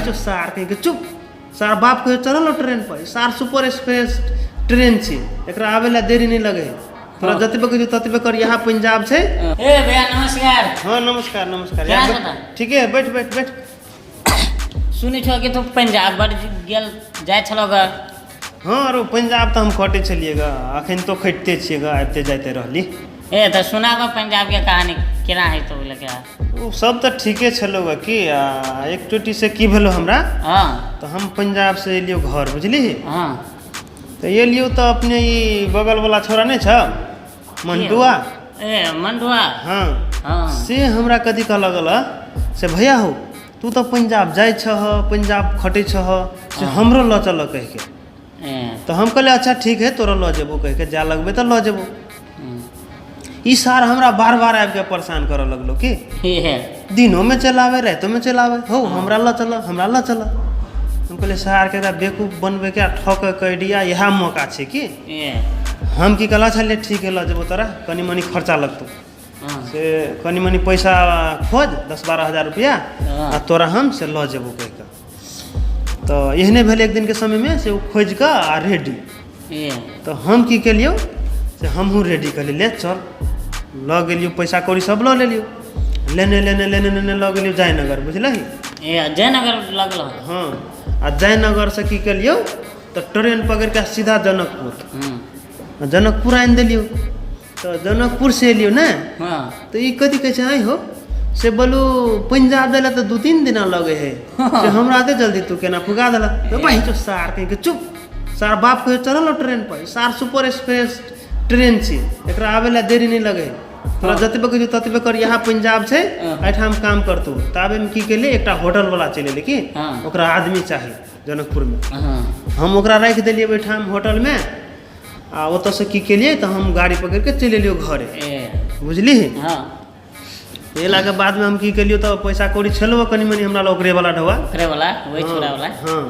जो सार कहीं के चुप सार बाप कहे चलो ट्रेन पर सार सुपर एक्सप्रेस ट्रेन छे एकरा आवे ला देरी नहीं लगे तोरा जतबे कहियो ततबे कर यहाँ पंजाब छे। ए भैया नमस्कार। हाँ नमस्कार नमस्कार क्या यार बता? ठीक है बैठ बैठ बैठ। सुनी छो कि तू पंजाब बड़ गेल जाय छलो ग। हाँ अरे पंजाब तो हम खटे छलिएगा अखन तो खटते छिएगा आते जाते रहली। ए तो सुना गो पंजाब के कहानी केना है तो बोले क्या। वो सब तो ठीके छलोगा कि एक टोटी से की भेलो हमरा हाँ तो हम पंजाब से एलियो घर बुझली हाँ तो एलियो तो अपने ये बगल वाला छोरा नहीं छ मंडुआ ए मंडुआ हाँ हाँ से हमरा कथी कह लगल से भैया हो तू तो पंजाब जाय छ पंजाब खटे छ से हमरो ल चल कह के ए तो हम कहले अच्छा ठीक है तोरा ल जेबो कह के जा लगबे तो ल जेबो। ई सार हमरा बार बार आबि के परेशान करे लगलो कि ही है दिनों में चलावे रातों में चलावे हो हमरा ल चल हमरा ल चल। हम कहले सार के बेवकूफ बनबे के ठक कह दिया यह मौका छे कि ए हम की कला छले ठीक है ल जेबो तोरा कनी मनी खर्चा लगतो हाँ से कनी मनी पैसा खोज 10-12 हजार रुपया हाँ। आ तोरा हम से ल जेबो कह के तो एहने भेल एक दिन के समय में से वो खोज के आ रेडी ए तो हम की केलियो से हमहू रेडी कर ले चल ल गेलियो पैसा कौड़ी सब ल लेलियो लेने लेने लेने लेने ल गेलियो जयनगर बुझलही। ए जयनगर लगल हाँ आ जयनगर से की केलियो तो ट्रेन पकड़ के सीधा जनकपुर जनकपुर आनि दिलियो तो जनकपुर से एलियो ना हाँ तो ई कथी कहै छै हो से बोलू पंजाब देला तो 2-3 दिन लगे है से हमरा आते जल्दी तू केना पुगा देला तो भाई जो सार कहीं के चुप सार बाप कहे चलो ट्रेन पर सार सुपर एक्सप्रेस ट्रेन छे एकरा आवे ला देरी नहीं लगे तोरा जतबे कहियो ततबे कर यहाँ पंजाब छे एठाम काम करतू ताबे में की केले एकटा होटल वाला चले ले कि हाँ। ओकरा आदमी चाहिए जनकपुर में हाँ हम ओकरा रख दिलिए बैठाम होटल में आ ओत से की केलिए तो हम गाड़ी पकड़ के चले लियो घरे ए बुझली। हाँ एला के बाद में हम की केलियो तो पैसा कौड़ी छलबो कनी मनी हमरा ओकरे वाला ढवा ओकरे वाला वही छोरा वाला हाँ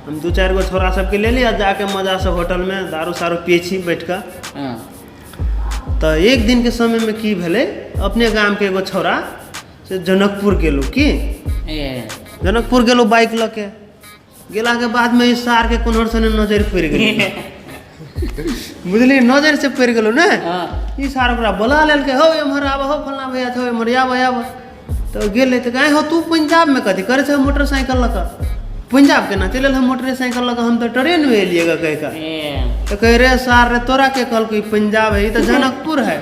हम 2-4 गो छोरा सबके ले लिया जाके मजा से होटल में दारू सारू पिए छी बैठ के। हाँ तो एक दिन के समय में की भेले अपने गांव के एगो छोरा से जनकपुर गेलो कि ए जनकपुर गेलो बाइक ल के गेला के बाद में इस सार के कुनहर सने नजर पड़ गेल बुझली नजर से पड़ गेलो ना हाँ ई सार ओकरा बोला लेल के हो एमहर आब हो फलना भैया छो एमहर आब तो गेले तो कहे हो तू पंजाब में कथी करे छ मोटरसाइकिल ल के पंजाब केना चलल हम मोटरसाइकिल ल के हम तो ट्रेन में एलिएगा कह के ए तो कह रे सार रे तोरा के कहल कि पंजाब है ई तो जनकपुर है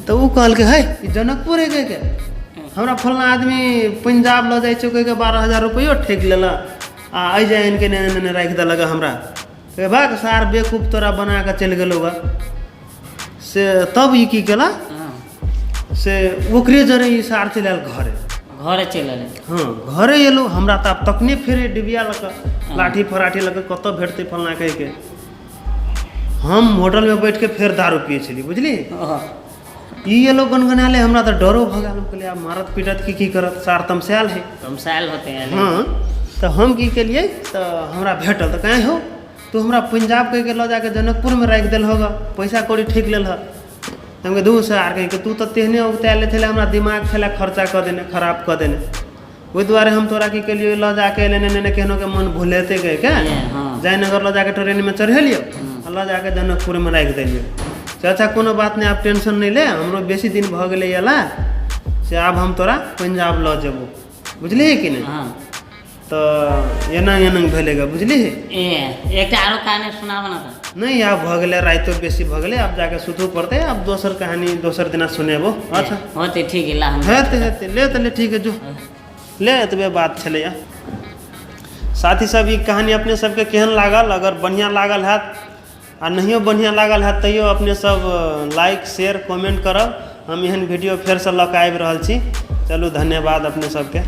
तो ऊ कहल के है ई जनकपुर है कह के हमरा फलना आदमी पंजाब ल जाय छै कह के 12,000 रुपयो ठेक लेला आ आई जाय इनके ने राख देलक हमरा कहे भाग सार बेवकूफ तोरा बना के चल गेलो बा से तब ई की केला से ओकरे जरे ई सार चलल घरे घरे चलल हाँ घरे एलो हमरा तो अब तकने फेरे डिबिया लक लाठी फराठी लक कत भेटते फलना कह के हम होटल में बैठ के फिर दारू पिए छली बुझली। ई एलो गनगनाले हमरा तो डरो भगाल हम कहलिए अब मारत पीटत की करत सार तमसायल है तमसायल होते हैं हाँ तो हम की केलिए तो हमरा भेटल तो कहें हो तू हमरा पंजाब कह के ल जाके जनकपुर में रख दिल होगा पैसा कौड़ी ठीक लेल है हम दू सार कह के तू तो तेहने उगता ले थे हमरा दिमाग खेला खर्चा कर देने खराब कर देने वही द्वारे हम तोरा की केलिए ल जाके लेने नेने केहनो के मन भूलेते कह के हाँ जयनगर ल जाके ट्रेन में चढ़ेलियो ल जाके जनकपुर में रख दिलियो से अच्छा कोनो बात नहीं आप टेंशन नहीं ले हमरो बेसी दिन भ गेले एला से अब हम तोरा पंजाब ल जेबो बुझली कि नहीं। हाँ तो एना एना भेलेगा बुझली ए एक आरो कहानी सुनाब ना था नहीं आब भ गेले राइतो बेसी भ गेले अब जाके सुतू पड़ते अब दोसर कहानी दोसर दिना सुनेबो। अच्छा होते ठीक है ला हम हेते हेते ले तो ले ठीक है जो ले एतबे बात छले या साथी सब ई कहानी अपने सबके केहन लागल अगर बढ़िया लागल है आ नहियो बढ़िया लागल है तैयो अपने सब लाइक शेयर कमेंट करब हम एहन वीडियो फेर से लऽ के आबि रहल छी। चलू धन्यवाद अपने सबके।